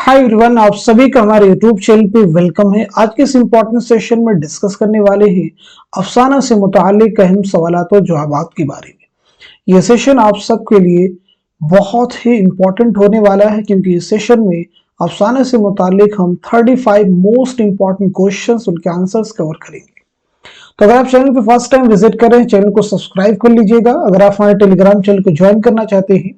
Hi everyone, आप सभी का हमारे यूट्यूब चैनल पे वेलकम है। आज के इस इम्पोर्टेंट सेशन में डिस्कस करने वाले हैं अफसाना से मुताल्लिक अहम सवालात और जवाबात के बारे में। यह सेशन आप सबके लिए बहुत ही इम्पोर्टेंट होने वाला है क्योंकि इस सेशन में अफसाना से मुताल्लिक हम 35 मोस्ट इम्पोर्टेंट क्वेश्चंस उनके आंसर्स कवर करेंगे। तो अगर आप चैनल पे फर्स्ट टाइम विजिट कर रहे हैं, चैनल को सब्सक्राइब कर लीजिएगा। अगर आप हमारे टेलीग्राम चैनल को ज्वाइन करना चाहते हैं,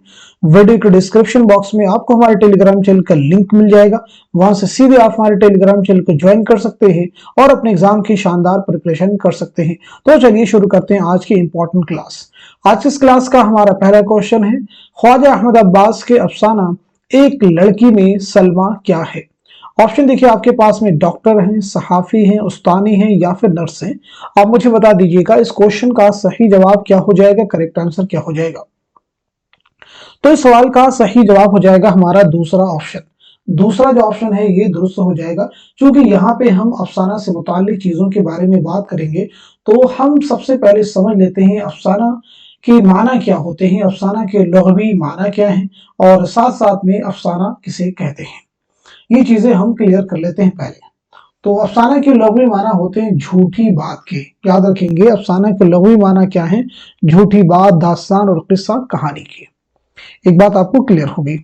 वीडियो के डिस्क्रिप्शन बॉक्स में आपको हमारे टेलीग्राम चैनल का लिंक मिल जाएगा। वहां से सीधे आप हमारे टेलीग्राम चैनल को ज्वाइन कर सकते हैं और अपने एग्जाम की शानदार प्रिपरेशन कर सकते हैं। तो चलिए शुरू करते हैं आज की इंपॉर्टेंट क्लास। आज इस क्लास का हमारा पहला क्वेश्चन है, ख्वाजा अहमद अब्बास के अफसाना एक लड़की में सलमा क्या है। ऑप्शन देखिए आपके पास में, डॉक्टर हैं, सहाफी हैं, उस्तानी हैं या फिर नर्स हैं। आप मुझे बता दीजिएगा इस क्वेश्चन का सही जवाब क्या हो जाएगा, करेक्ट आंसर क्या हो जाएगा। तो इस सवाल का सही जवाब हो जाएगा हमारा दूसरा ऑप्शन। दूसरा जो ऑप्शन है ये दुरुस्त हो जाएगा। क्योंकि यहाँ पे हम अफसाना से मुताल्लिक चीजों के बारे में बात करेंगे तो हम सबसे पहले समझ लेते हैं अफसाना के माना क्या होते हैं, अफसाना के लुग़वी माना क्या है और साथ साथ में अफसाना किसे कहते हैं। ये चीजें हम क्लियर कर लेते हैं पहले। तो अफसाना के लुग़वी माना होते हैं झूठी बात के। याद रखेंगे अफसाना के लुग़वी माना क्या है, झूठी बात, दास्तान और किस्सा, कहानी की। एक बात आपको क्लियर होगी।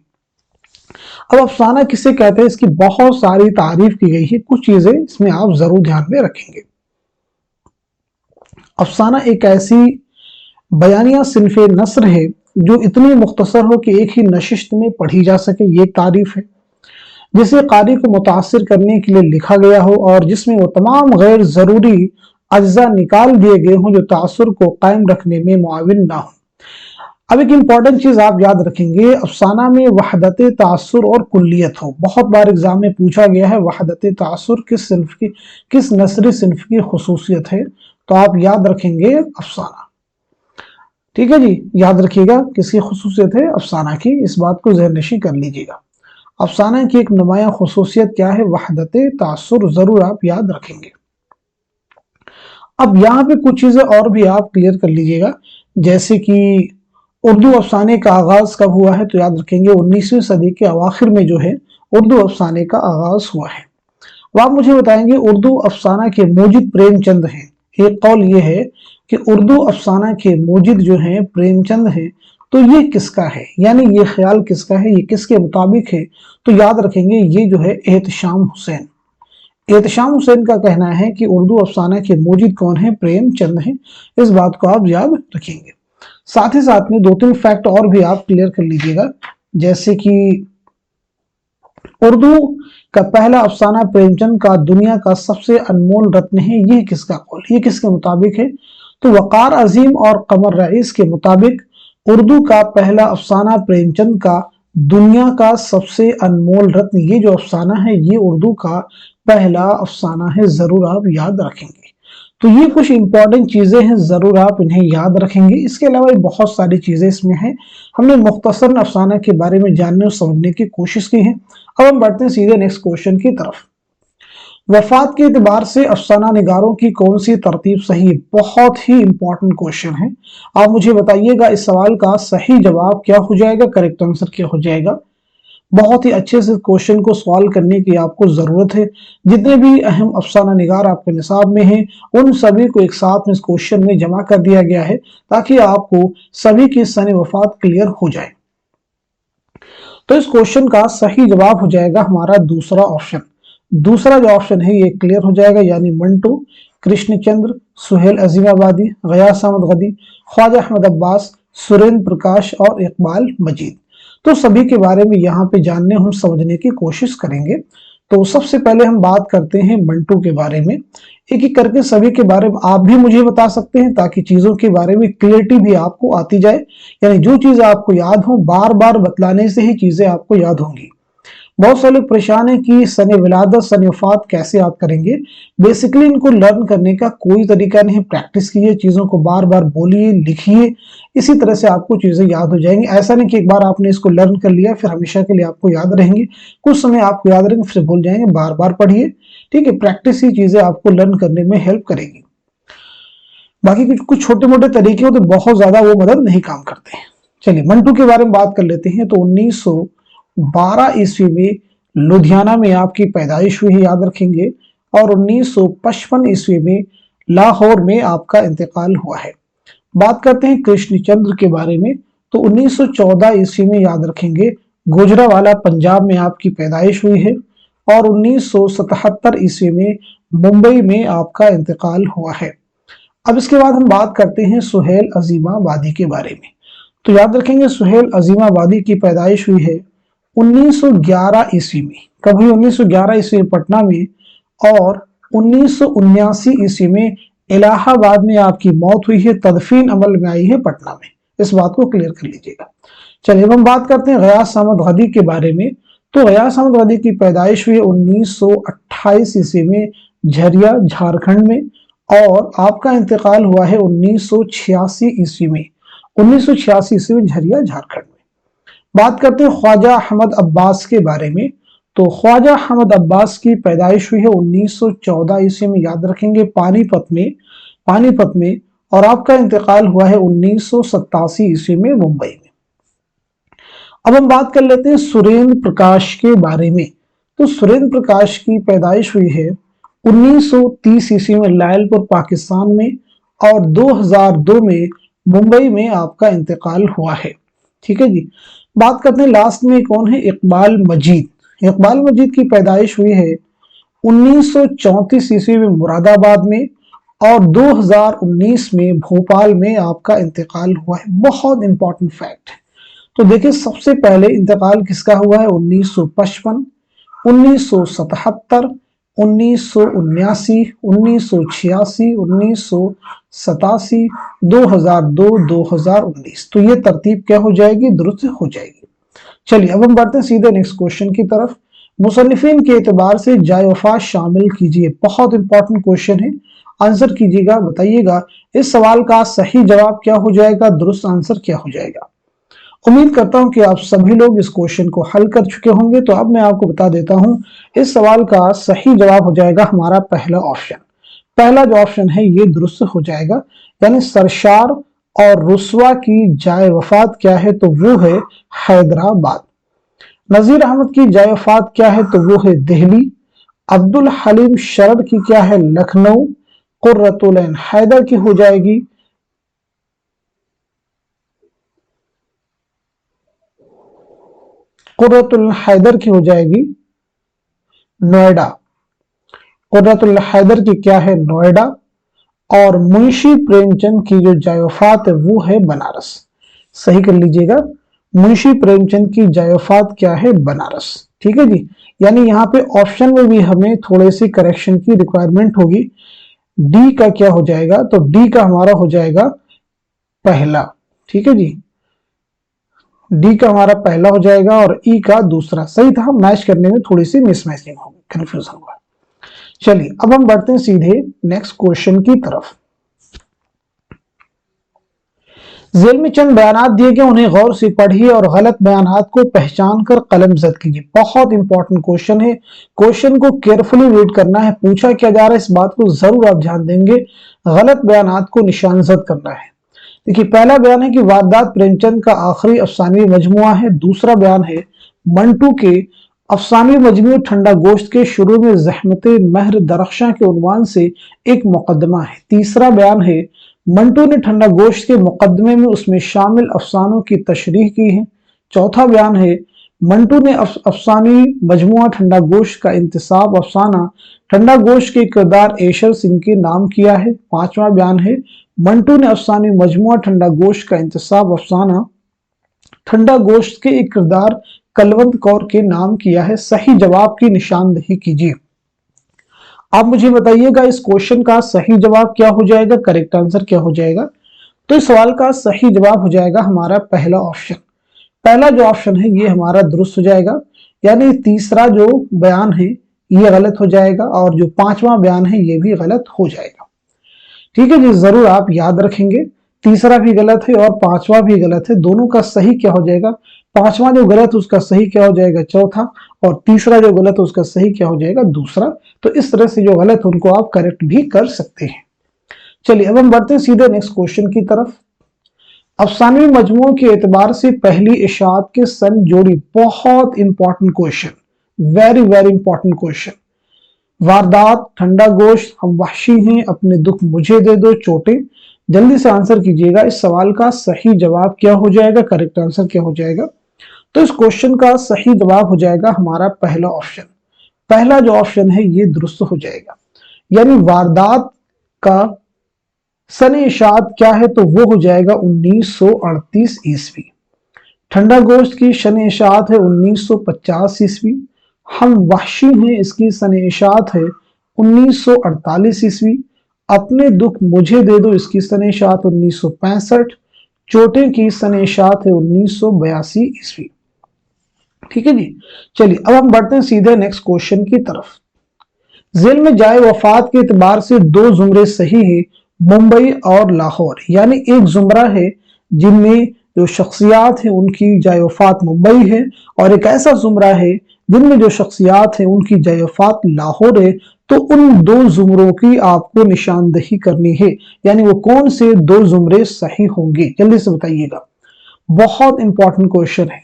अब अफसाना किसे कहते हैं, इसकी बहुत सारी तारीफ की गई है। कुछ चीजें इसमें आप जरूर ध्यान में रखेंगे। अफसाना एक ऐसी बयानिया सिन्फ़े नस्र है जो इतनी मुख्तसर हो कि एक ही नशिस्त में पढ़ी जा सके, ये एक तारीफ है। जिसे कारी को मुतासिर करने के लिए लिखा गया हो और जिसमें वो तमाम गैर जरूरी अज्जा निकाल दिए गए हों जो तासुर को कायम रखने में मुआविन ना हो। अब एक इंपॉर्टेंट चीज आप याद रखेंगे, अफसाना में वहदत तासुर और कुल्लियत हो। बहुत बार एग्जाम में पूछा गया है वहदत तासुर किस सिन्फ की, किस नस्री सिन्फ की खुसूसियत है। तो आप याद रखेंगे अफसाना। ठीक है जी, याद रखिएगा किसकी खुसूसियत है, अफसाना की। इस बात को ज़हननशीं कर लीजिएगा। अफसाना की एक नुमाया खुसूसियत क्या है, वहदत तासुर, जरूर आप याद रखेंगे। अब यहाँ पे कुछ चीजें और भी आप क्लियर कर लीजिएगा, जैसे कि उर्दू अफसाने का आगाज कब हुआ है। तो याद रखेंगे 19वीं सदी के अवाखिर में जो है उर्दू अफसाने का आगाज हुआ है। अब आप मुझे बताएंगे उर्दू अफसाना के मूजिद प्रेमचंद हैं। एक कौल ये है कि उर्दू अफसाना के मूजिद जो हैं प्रेमचंद हैं। तो ये किसका है, यानी ये ख्याल किसका है, ये किसके मुताबिक है। तो याद रखेंगे ये जो है एहतशाम हुसैन। एहतशाम हुसैन का कहना है कि उर्दू अफसाना के मूजिद कौन है, प्रेमचंद हैं। इस बात को आप याद रखेंगे। साथ ही साथ में 2-3 फैक्ट और भी आप क्लियर कर लीजिएगा, जैसे कि उर्दू का पहला अफसाना प्रेमचंद का दुनिया का सबसे अनमोल रत्न है, ये किसका कौल, ये किसके मुताबिक है। तो वकार अजीम और कमर रईस के मुताबिक उर्दू का पहला अफसाना प्रेमचंद का दुनिया का सबसे अनमोल रत्न, ये जो अफसाना है ये उर्दू का पहला अफसाना है। जरूर आप याद रखेंगे। तो ये कुछ इंपॉर्टेंट चीजें हैं, जरूर आप इन्हें याद रखेंगे। इसके अलावा बहुत सारी चीजें इसमें हैं। हमने मुख्तसर अफसाना के बारे में जानने और समझने की कोशिश की है। अब हम बढ़ते हैं सीधे नेक्स्ट क्वेश्चन की तरफ। वफात के एतबार से अफसाना निगारों की कौन सी तरतीब सही है। बहुत ही इंपॉर्टेंट क्वेश्चन है। आप मुझे बताइएगा इस सवाल का सही जवाब क्या हो जाएगा, करेक्ट आंसर क्या हो जाएगा। बहुत ही अच्छे से क्वेश्चन को सॉल्व करने की आपको जरूरत है। जितने भी अहम अफसाना निगार आपके निसाब में हैं उन सभी को एक साथ में इस क्वेश्चन में जमा कर दिया गया है ताकि आपको सभी की सन वफात क्लियर हो जाए। तो इस क्वेश्चन का सही जवाब हो जाएगा हमारा दूसरा ऑप्शन। दूसरा जो ऑप्शन है ये क्लियर हो जाएगा, यानी मंटू, कृष्णचंद्र, सुहेल अजीमाबादी, गयास अहमद गदी, ख्वाजा अहमद अब्बास, सुरेंद्र प्रकाश और इकबाल मजीद। तो सभी के बारे में यहाँ पे जानने हम समझने की कोशिश करेंगे। तो सबसे पहले हम बात करते हैं मंटू के बारे में। एक एक करके सभी के बारे में आप भी मुझे बता सकते हैं ताकि चीजों के बारे में क्लियरिटी भी आपको आती जाए। यानी जो चीज आपको याद हो बार बार बतलाने से ही चीजें आपको याद होंगी। बहुत सारे लोग परेशान है कि सन विलादत, सन वफात कैसे याद करेंगे। बेसिकली इनको लर्न करने का कोई तरीका नहीं, प्रैक्टिस कीजिए, चीजों को बार बार बोलिए, लिखिए, इसी तरह से आपको चीजें याद हो जाएंगी। ऐसा नहीं कि एक बार आपने इसको लर्न कर लिया फिर हमेशा के लिए आपको याद रहेंगे। कुछ समय आपको याद रहेंगे फिर भूल जाएंगे। बार बार पढ़िए, ठीक है। प्रैक्टिस ही चीजें आपको लर्न करने में हेल्प करेगी। बाकी कुछ छोटे मोटे तरीके हो तो बहुत ज्यादा वो मदद नहीं काम करते हैं। चलिए मंटू के बारे में बात कर लेते हैं। तो 1912 ईस्वी में लुधियाना में आपकी पैदाइश हुई है, याद रखेंगे, और 1955 ईस्वी में लाहौर में आपका इंतकाल हुआ है। बात करते हैं कृष्णचंद्र के बारे में, तो 1914 ईस्वी में, याद रखेंगे, गुजरावाला पंजाब में आपकी पैदाइश हुई है, और 1977 ईस्वी में मुंबई में आपका इंतकाल हुआ है। अब इसके बाद हम बात करते हैं सुहेल अजीमाबादी के बारे में। तो याद रखेंगे सुहेल अजीमाबादी की पैदाइश हुई है 1911 ईस्वी में। कब हुई? 1911 ईस्वी में पटना में, और 1979 ईस्वी में इलाहाबाद में आपकी मौत हुई है, तदफीन अमल में आई है पटना में। इस बात को क्लियर कर लीजिएगा। चलिए अब हम बात करते हैं गयास अहमद गदी के बारे में। तो गयास अहमद गदी की पैदाइश हुई 1928 ईस्वी में झरिया झारखंड में, और आपका इंतकाल हुआ है 1986 ईस्वी में। 1986 ईस्वी में झरिया झारखंड में। बात करते हैं ख्वाजा अहमद अब्बास के बारे में। तो ख्वाजा अहमद अब्बास की पैदाइश हुई है 1914 ईस्वी में, याद रखेंगे, पानीपत में, और आपका इंतकाल हुआ है 1987 ईस्वी में मुंबई में। अब हम बात कर लेते हैं सुरेंद्र प्रकाश के बारे में। तो सुरेंद्र प्रकाश की पैदाइश हुई है 1930 ईस्वी में लायलपुर पाकिस्तान में, और 2002 में मुंबई में आपका इंतकाल हुआ है। ठीक है जी। बात करते हैं लास्ट में कौन है? इकबाल मजीद। इकबाल मजीद की पैदाइश हुई है 1934 ईस्वी में मुरादाबाद में, और 2019 में भोपाल में आपका इंतकाल हुआ है। बहुत इंपॉर्टेंट फैक्ट। तो देखिए सबसे पहले इंतकाल किसका हुआ है? 1955, 1977, 1979, 1986, 1987, 2002, 2019। तो ये तरतीब क्या हो जाएगी? दुरुस्त हो जाएगी। चलिए अब हम बढ़ते हैं सीधे नेक्स्ट क्वेश्चन की तरफ। मुसन्निफिन के एतबार से जाए वफात शामिल कीजिए। बहुत इंपॉर्टेंट क्वेश्चन है, आंसर कीजिएगा, बताइएगा इस सवाल का सही जवाब क्या हो जाएगा, दुरुस्त आंसर क्या हो जाएगा। उम्मीद करता हूं कि आप सभी लोग इस क्वेश्चन को हल कर चुके होंगे। तो अब मैं आपको बता देता हूं, इस सवाल का सही जवाब हो जाएगा हमारा पहला ऑप्शन। पहला जो ऑप्शन है ये दुरुस्त हो जाएगा, यानी सरशार और रुस्वा की जाए वफात क्या है? तो वो है हैदराबाद। नजीर अहमद की जाए वफात क्या है? तो वो है दिल्ली। अब्दुल हलीम शरद की क्या है? लखनऊ। कुर्रतुल ऐन हैदर की हो जाएगी कुर्रतुल हैदर की हो जाएगी नोएडा। कुर्रतुल हैदर की क्या है? नोएडा। और मुंशी प्रेमचंद की जो जाए वफात है वो है बनारस। सही कर लीजिएगा, मुंशी प्रेमचंद की जाए वफात क्या है? बनारस। ठीक है जी। यानी यहाँ पे ऑप्शन में भी हमें थोड़े सी करेक्शन की रिक्वायरमेंट होगी। डी का क्या हो जाएगा? तो डी का हमारा हो जाएगा पहला। ठीक है जी, डी का हमारा पहला हो जाएगा और ई का दूसरा। सही था, मैच करने में थोड़ी सी मिसमैचिंग होगी, कंफ्यूजन हुआ। चलिए अब हम बढ़ते हैं सीधे नेक्स्ट क्वेश्चन की तरफ। जेल में चंद बयानात दिए गए, उन्हें गौर से पढ़िए और गलत बयानात को पहचान कर कलमजद कीजिए। बहुत इंपॉर्टेंट क्वेश्चन है, क्वेश्चन को केयरफुली रीड करना है। पूछा क्या जा रहा है इस बात को जरूर आप ध्यान देंगे। गलत बयानात को निशानजद करना है। देखिए पहला बयान है कि वारदात प्रेमचंद का आखिरी अफसानवी मजमुआ है। दूसरा बयान है मंटू के अफसानवी मजमू ठंडा गोश्त के शुरू में जहमत महर दरख्शां के उन्वान से एक मुकदमा है। तीसरा बयान है मंटू ने ठंडा गोश्त के मुकदमे में उसमें शामिल अफसानों की तशरीह की है। चौथा बयान है मंटू ने अफसानी मजमुआ ठंडा गोश्त का इंतसाब अफसाना ठंडा गोश्त के किरदार एशर सिंह के नाम किया है। पांचवा बयान है मंटू ने अफसानी मजमुआ ठंडा गोश्त का इंतसाब अफसाना ठंडा गोश्त के एक किरदार कलवंत कौर के नाम किया है। सही जवाब की निशानदेही कीजिए। आप मुझे बताइएगा इस क्वेश्चन का सही जवाब क्या हो जाएगा, करेक्ट आंसर क्या हो जाएगा। तो इस सवाल का सही जवाब हो जाएगा हमारा पहला ऑप्शन। पहला जो ऑप्शन है ये हमारा दुरुस्त हो जाएगा, यानी तीसरा जो बयान है ये गलत हो जाएगा और जो पांचवा बयान है ये भी गलत हो जाएगा। ठीक है जी, जरूर आप याद रखेंगे। तीसरा भी गलत है और पांचवा भी गलत है। दोनों का सही क्या हो जाएगा? पांचवा जो गलत है उसका सही क्या हो जाएगा? चौथा। और तीसरा जो गलत है उसका सही क्या हो जाएगा? दूसरा। तो इस तरह से जो गलत है उनको आप करेक्ट भी कर सकते हैं। चलिए अब हम बढ़ते हैं सीधे नेक्स्ट क्वेश्चन की तरफ। अफसानवी मजमूओं के एतबार से पहली इशाअत के सन जोड़ी। बहुत important question, very very important question. वारदात, ठंडा गोश्त, हम वहशी हैं, अपने दुख मुझे दे दो, चोटें। जल्दी से आंसर कीजिएगा। इस सवाल का सही जवाब क्या हो जाएगा, करेक्ट आंसर क्या हो जाएगा? तो इस क्वेश्चन का सही जवाब हो जाएगा हमारा पहला ऑप्शन। पहला जो ऑप्शन है ये दुरुस्त हो जाएगा। यानी वारदात का सने इशात क्या है, तो वो हो जाएगा 1938 ईस्वी। ठंडा गोश्त की शने इशात है 1950 ईस्वी। हम वहशी हैं, इसकी सने इशात है 1948 ईस्वी। अपने दुख मुझे दे दो, इसकी सने इशात 1965। चोटें की सने इशात है 1982 ईस्वी। ठीक है जी। चलिए अब हम बढ़ते हैं सीधे नेक्स्ट क्वेश्चन की तरफ। जेल में जाए वफात के एतबार से दो जुमरे सही है, मुंबई और लाहौर। यानी एक जुमरा है जिनमें जो शख्सियात है उनकी जाए वफात मुंबई है, और एक ऐसा जुमरा है जिनमें जो शख्सियात है उनकी जाए वफात लाहौर है। तो उन दो जुमरों की आपको निशानदही करनी है, यानी वो कौन से दो जुमरे सही होंगे, जल्दी से बताइएगा। बहुत इंपॉर्टेंट क्वेश्चन है।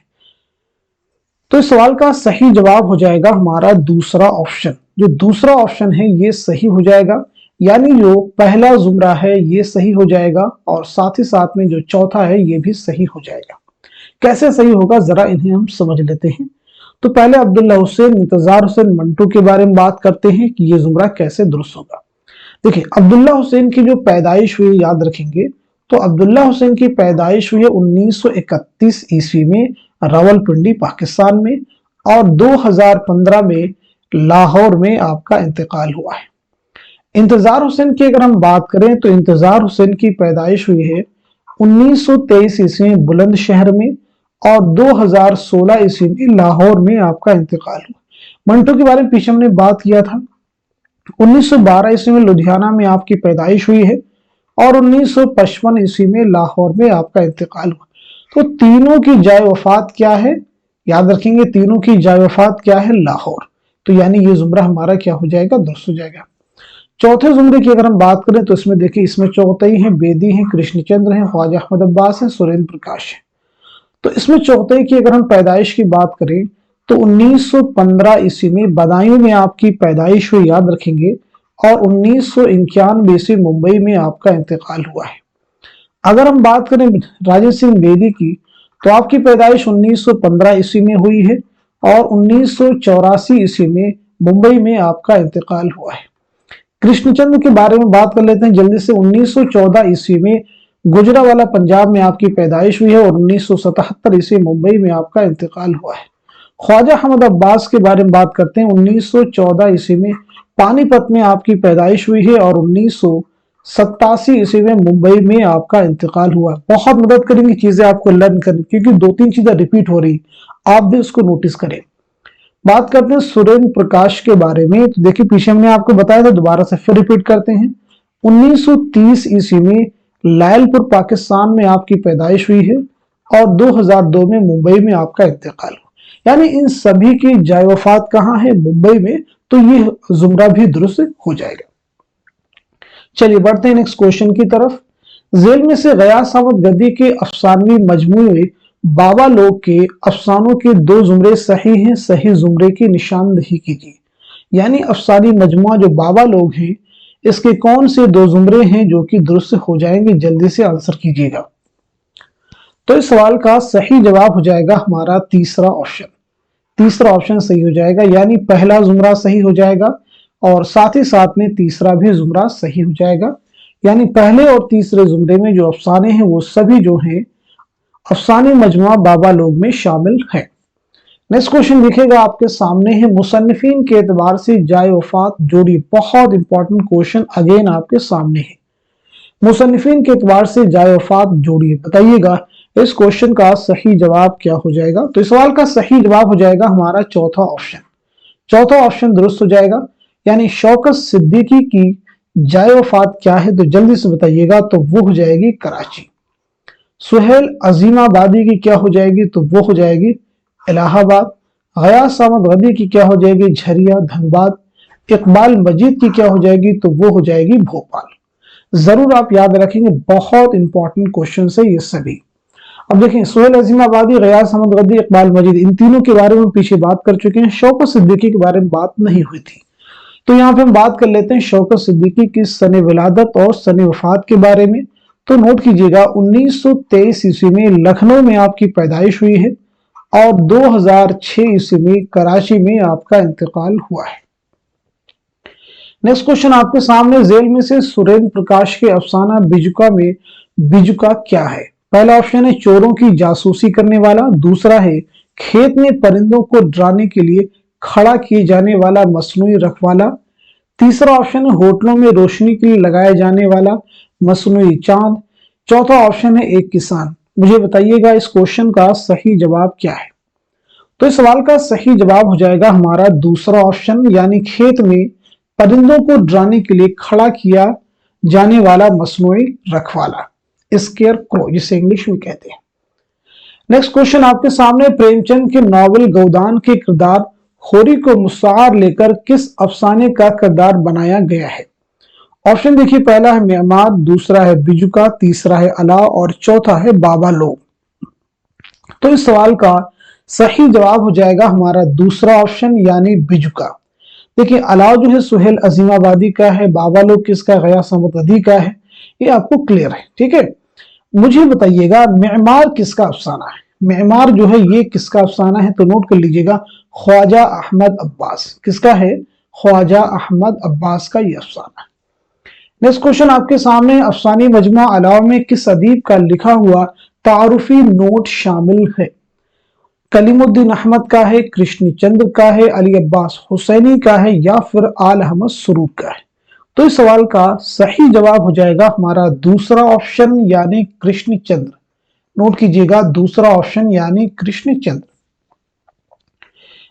तो इस सवाल का सही जवाब हो जाएगा हमारा दूसरा ऑप्शन। जो दूसरा ऑप्शन है ये सही हो जाएगा, यानी जो पहला जुमरा है ये सही हो जाएगा, और साथ ही साथ में जो चौथा है ये भी सही हो जाएगा। कैसे सही होगा, जरा इन्हें हम समझ लेते हैं। तो पहले अब्दुल्ला हुसैन, इंतजार हुसैन, मंटू के बारे में बात करते हैं कि ये जुमरा कैसे दुरुस्त होगा। देखिए, अब्दुल्ला हुसैन की जो पैदाइश हुई, याद रखेंगे, तो अब्दुल्ला हुसैन की पैदाइश हुई है 1931 ईस्वी में रावलपिंडी पाकिस्तान में, और 2015 में लाहौर में आपका इंतकाल हुआ है। इंतजार हुसैन की अगर हम बात करें तो इंतजार हुसैन की पैदाइश हुई है 1923 ईस्वी में बुलंदशहर में, और 2016 ईस्वी में लाहौर में आपका इंतकाल हुआ। मंटू के बारे में पीछे हमने बात किया था। 1912 ईस्वी में लुधियाना में आपकी पैदाइश हुई है, और 1955 ईस्वी में लाहौर में आपका इंतकाल हुआ। तो तीनों की जाए वफात क्या है, याद रखेंगे, तीनों की जाए वफात क्या है, लाहौर। तो यानी ये जुमरा हमारा क्या हो जाएगा, दुरुस्त हो जाएगा। चौथे जुमरे की अगर हम बात करें तो इसमें देखिए, इसमें चौथई है, बेदी है, कृष्णचंद्र है, ख्वाजा अहमद अब्बास है, सुरेंद्र प्रकाश है। तो इसमें चौथई की अगर हम पैदाइश की बात करें तो 1915 ईस्वी में बदायूं में आपकी पैदाइश हुई, याद रखेंगे, और 1991 ईस्वी मुंबई में आपका इंतकाल हुआ है। अगर हम बात करें राजेंद्र सिंह बेदी की, तो आपकी पैदाइश 1915 ईस्वी में हुई है, और 1984 ईस्वी में मुंबई में आपका इंतकाल हुआ है। कृष्णचंद्र के बारे में बात कर लेते हैं जल्दी से। 1914 ईस्वी में गुजरावाला पंजाब में आपकी पैदाइश हुई है, और 1977 ईस्वी मुंबई में आपका इंतकाल हुआ है। ख्वाजा अहमद अब्बास के बारे में बात करते हैं। 1914 ईस्वी में पानीपत में आपकी पैदाइश हुई है, और 1987 ईस्वी में मुंबई में आपका इंतकाल हुआ। बहुत मदद करेंगी चीजें आपको लर्न करने, क्योंकि दो तीन चीजें रिपीट हो रही, आप भी उसको नोटिस करें। बात करते हैं सुरेंद्र प्रकाश के बारे में। तो देखिए, पीछे हमने आपको बताया था, दोबारा से फिर रिपीट करते हैं। 1930 ईस्वी में लायलपुर पाकिस्तान में आपकी पैदाइश हुई है, और 2002 में मुंबई में आपका इंतकाल हुआ। यानी इन सभी की जाए वफात कहाँ है, मुंबई में। तो ये जुमरा भी दुरुस्त हो जाएगा। चलिए बढ़ते हैं नेक्स्ट क्वेश्चन की तरफ। जेल में से गयास अहमद गद्दी के अफसानवी मजमूए बाबा लोग के अफसानों के दो जुमरे सही हैं, सही जुमरे की निशानदही कीजिए। यानी अफसानी मजमुआ जो बाबा लोग हैं, इसके कौन से दो जुमरे हैं जो कि दुरुस्त हो जाएंगे, जल्दी से आंसर कीजिएगा। तो इस सवाल का सही जवाब हो जाएगा हमारा तीसरा ऑप्शन। तीसरा ऑप्शन सही हो जाएगा, यानी पहला जुमरा सही हो जाएगा, और साथ ही साथ में तीसरा भी जुमरा सही हो जाएगा। यानी पहले और तीसरे जुमरे में जो अफसाने हैं वो सभी जो हैं अफसानी मजमुआ बाबा लोग में शामिल है। नेक्स्ट क्वेश्चन लिखेगा आपके सामने है, मुसन्निफीन के एतबार से जाए वफात जोड़ी। बहुत इंपॉर्टेंट क्वेश्चन अगेन आपके सामने है। मुसन्निफीन के एतबार से जाए वफात जोड़िए, बताइएगा इस क्वेश्चन का सही जवाब क्या हो जाएगा। तो इस सवाल का सही जवाब हो जाएगा हमारा चौथा ऑप्शन। चौथा ऑप्शन दुरुस्त हो जाएगा, यानी शौकत सिद्दीकी की जाए वफात क्या है, तो जल्दी से बताइएगा। तो वो हो जाएगी कराची। सुहेल अजीमाबादी की क्या हो जाएगी, तो वो हो जाएगी इलाहाबाद। गयास अहमद गद्दी की क्या हो जाएगी, झरिया धनबाद। इकबाल मजीद की क्या हो जाएगी, तो वो हो जाएगी भोपाल। जरूर आप याद रखेंगे, बहुत इंपॉर्टेंट क्वेश्चन है ये सभी। अब देखें, सुहेल अजीम आबादी, गयास अहमद गद्दी, इकबाल मजीद, इन तीनों के बारे में पीछे बात कर चुके हैं। शौकत सिद्दीकी के बारे में बात नहीं हुई थी, तो यहाँ पे हम बात कर लेते हैं शौकत सिद्दीकी की सने विलादत और सने वफात के बारे में। तो नोट कीजिएगा, 1923 ईस्वी में लखनऊ में आपकी पैदाइश हुई है और 2006 ईस्वी में कराची में आपका इंतकाल हुआ है। नेक्स्ट क्वेश्चन आपके सामने, जेल में से सुरेंद्र प्रकाश के अफसाना बिजुका में बिजुका क्या है? पहला ऑप्शन है चोरों की जासूसी करने वाला, दूसरा है खेत में परिंदों को डराने के लिए खड़ा किए जाने वाला मसनूई रखवाला, तीसरा ऑप्शन है होटलों में रोशनी के लिए लगाया जाने वाला मसनूई चांद, चौथा ऑप्शन है एक किसान। मुझे बताइएगा इस क्वेश्चन का सही जवाब क्या है? तो इस सवाल का सही जवाब हो जाएगा हमारा दूसरा ऑप्शन, यानी खेत में परिंदों को डराने के लिए खड़ा किया जाने वाला मसनूई रखवाला, स्केयर क्रो जिसे इंग्लिश में कहते हैं। नेक्स्ट क्वेश्चन आपके सामने, प्रेमचंद के नॉवल गोदान के किरदार होरी को मुस्तार लेकर किस अफसाने का किरदार बनाया गया है? ऑप्शन देखिए, पहला है मेहमार, दूसरा है बिजुका, तीसरा है अलाव और चौथा है बाबा लोग। तो इस सवाल का सही जवाब हो जाएगा हमारा दूसरा ऑप्शन, यानी बिजुका। देखिए, अलाव जो है सुहेल अजीमाबादी का है, बाबा लोग किसका, गयास अहमद गद्दी का है, ये आपको क्लियर है, ठीक है। मुझे बताइएगा मेहमार किसका अफसाना है? मेहमार जो है ये किसका अफसाना है? तो नोट कर लीजिएगा, ख्वाजा अहमद अब्बास। किसका है? ख्वाजा अहमद अब्बास का ये अफसाना है। नेक्स्ट क्वेश्चन आपके सामने, अफसानी मजमुआ अलाव में किस अदीब का लिखा हुआ तारुफी नोट शामिल है? कलीमुद्दीन अहमद का है, कृष्ण चंद्र का है, अली अब्बास हुसैनी का है या फिर आल अहमद सुरूर का है? तो इस सवाल का सही जवाब हो जाएगा हमारा दूसरा ऑप्शन, यानी कृष्ण चंद्र। नोट कीजिएगा, दूसरा ऑप्शन यानी कृष्ण चंद्र।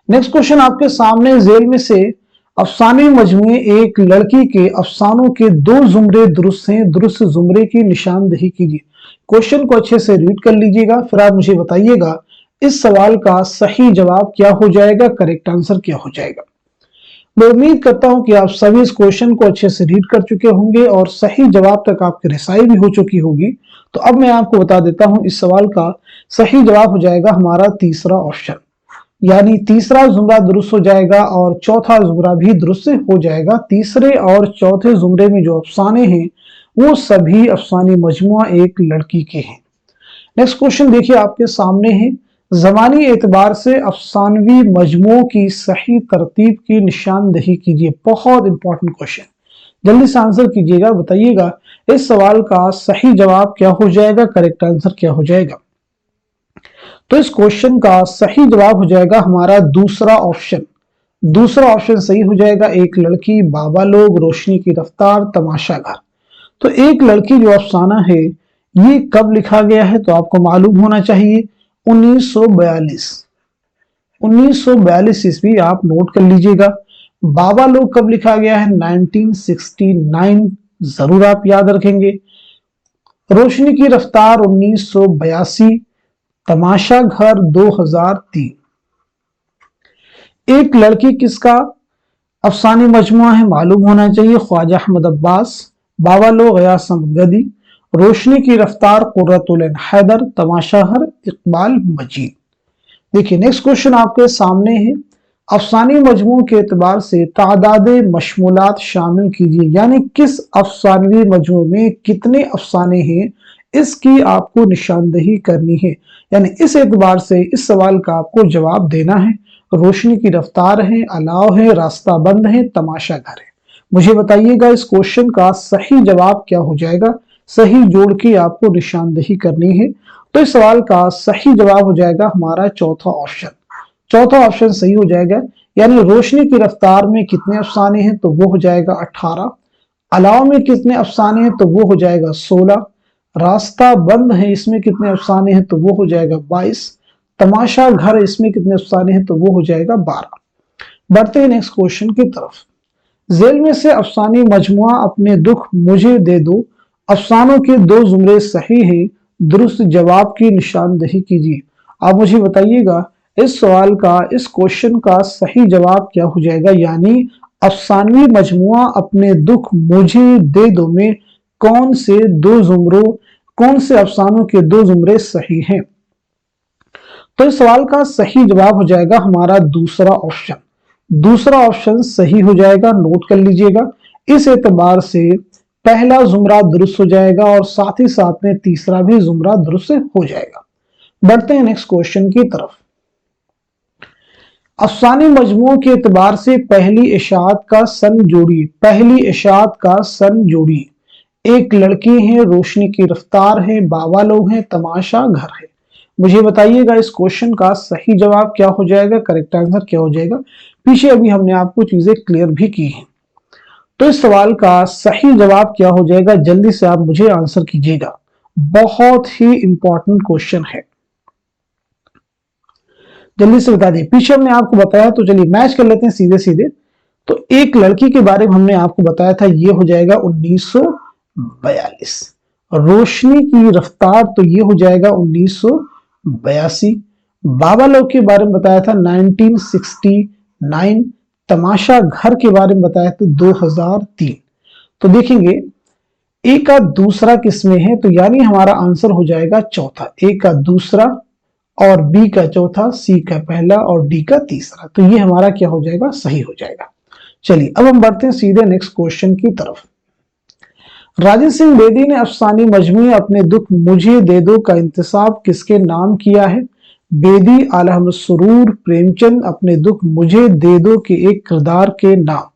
नेक्स्ट क्वेश्चन आपके सामने, जेल में से अफसाने मजमुए एक लड़की के अफसानों के दो जुमरे दुरुस्त हैं, दुरुस्त जुमरे की निशानदेही कीजिए। क्वेश्चन को अच्छे से रीड कर लीजिएगा, फिर आप मुझे बताइएगा इस सवाल का सही जवाब क्या हो जाएगा, करेक्ट आंसर क्या हो जाएगा। मैं उम्मीद करता हूं कि आप सभी इस क्वेश्चन को अच्छे से रीड कर चुके होंगे और सही जवाब तक आपकी रिसाई भी हो चुकी होगी। तो अब मैं आपको बता देता हूं, इस सवाल का सही जवाब हो जाएगा हमारा तीसरा ऑप्शन, यानी तीसरा जुमरा दुरुस्त हो जाएगा और चौथा जुमरा भी दुरुस्त हो जाएगा। तीसरे और चौथे जुमरे में जो अफसाने हैं वो सभी अफसानी मजमुआ एक लड़की के हैं। नेक्स्ट क्वेश्चन देखिए आपके सामने है, ज़मानी एतबार से अफसानवी मजमुओं की सही तरतीब की निशानदेही कीजिए। बहुत इंपॉर्टेंट क्वेश्चन, जल्दी से आंसर कीजिएगा, बताइएगा इस सवाल का सही जवाब क्या हो जाएगा, करेक्ट आंसर क्या हो जाएगा। तो इस क्वेश्चन का सही जवाब हो जाएगा हमारा दूसरा ऑप्शन। दूसरा ऑप्शन सही हो जाएगा, एक लड़की, बाबा लोग, रोशनी की रफ्तार, तमाशा घर। तो एक लड़की जो अफसाना है ये कब लिखा गया है? तो आपको मालूम होना चाहिए 1942 ईस्वी, आप नोट कर लीजिएगा। बाबा लोग कब लिखा गया है? 1969, जरूर आप याद रखेंगे। रोशनी की रफ्तार 1982, तमाशा घर 2003। एक लड़की किसका अफसानी मजमुआ है? मालूम होना चाहिए, ख्वाजा अहमद अब्बास, बाबा लोग गयास अहमद गद्दी, रोशनी की रफ्तार कुर्रतुल ऐन हैदर, तमाशा घर इकबाल मजीद। देखिए नेक्स्ट क्वेश्चन आपके सामने है, अफसानी मजमू के एतबार से तादाद मशमूलात शामिल कीजिए, यानी किस अफसानवी मजमू में कितने अफसाने हैं इसकी आपको निशानदेही करनी है। यानी इस एतबार से इस सवाल का आपको जवाब देना है। रोशनी की रफ्तार है, अलाव है, रास्ता बंद है, तमाशा घर है। मुझे बताइएगा इस क्वेश्चन का सही जवाब क्या हो जाएगा। सही जोड़ के आपको निशानदेही करनी है। तो इस सवाल का सही जवाब हो जाएगा हमारा चौथा ऑप्शन। चौथा ऑप्शन सही हो जाएगा, यानी रोशनी की रफ्तार में कितने अफसाने हैं? तो वो हो जाएगा 18। अलाव में कितने अफसाने हैं? तो वो हो जाएगा 16। रास्ता बंद है इसमें कितने अफसाने हैं? तो वो हो जाएगा 22। तमाशा घर इसमें कितने अफसाने हैं? तो वो हो जाएगा 12। बढ़ते हैं नेक्स्ट क्वेश्चन की तरफ। जेल में से अफसानी मजमुआ अपने दुख मुझे दे दो, अफसानों के दो जुमरे सही हैं, दुरुस्त जवाब की निशानदेही कीजिए। आप मुझे बताइएगा इस सवाल का, इस क्वेश्चन का सही जवाब क्या हो जाएगा। यानी अफसानवी मजमुआ अपने दुख मुझे दे दो में कौन से दो जुमरों कौन से अफसानों के 2 जुमरे सही हैं? तो इस सवाल का सही जवाब हो जाएगा हमारा दूसरा ऑप्शन। दूसरा ऑप्शन सही हो जाएगा, नोट कर लीजिएगा। इस एतबार से पहला जुमरा दुरुस्त हो जाएगा और साथ ही साथ में तीसरा भी जुमरा दुरुस्त हो जाएगा। बढ़ते हैं नेक्स्ट क्वेश्चन की तरफ। अफसानी मजमू के एतबार से पहली इशाअत का सन जोड़िए। पहली इशाअत का सन जोड़िए। एक लड़की है, रोशनी की रफ्तार है, बाबा लोग हैं, तमाशा घर है। मुझे बताइएगा इस क्वेश्चन का सही जवाब क्या हो जाएगा, करेक्ट आंसर क्या हो जाएगा। पीछे अभी हमने आपको चीजें क्लियर भी की हैं। तो इस सवाल का सही जवाब क्या हो जाएगा, जल्दी से आप मुझे आंसर कीजिएगा। बहुत ही इंपॉर्टेंट क्वेश्चन है, जल्दी से बता दिए। पीछे हमने आपको बताया, तो चलिए मैच कर लेते हैं सीधे सीधे। तो एक लड़की के बारे में हमने आपको बताया था, ये हो जाएगा 1942। रोशनी की रफ्तार, तो ये हो जाएगा 1982। बाबा लोग के बारे में बताया था 1969। तमाशा घर के बारे में बताया था 2003। तो देखेंगे ए का दूसरा किसमें है, तो यानी हमारा आंसर हो जाएगा चौथा। ए का दूसरा और बी का चौथा, सी का पहला और डी का तीसरा। तो ये हमारा क्या हो जाएगा, सही हो जाएगा। चलिए अब हम बढ़ते हैं सीधे नेक्स्ट क्वेश्चन की तरफ। राजेंद्र सिंह बेदी ने अफसानी मजमूए अपने दुख मुझे दे दो का इंतसाब किसके नाम किया है? बेदी, आला अहमद सुरूर, प्रेमचंद अपने दुख मुझे दे दो के एक किरदार के नाम।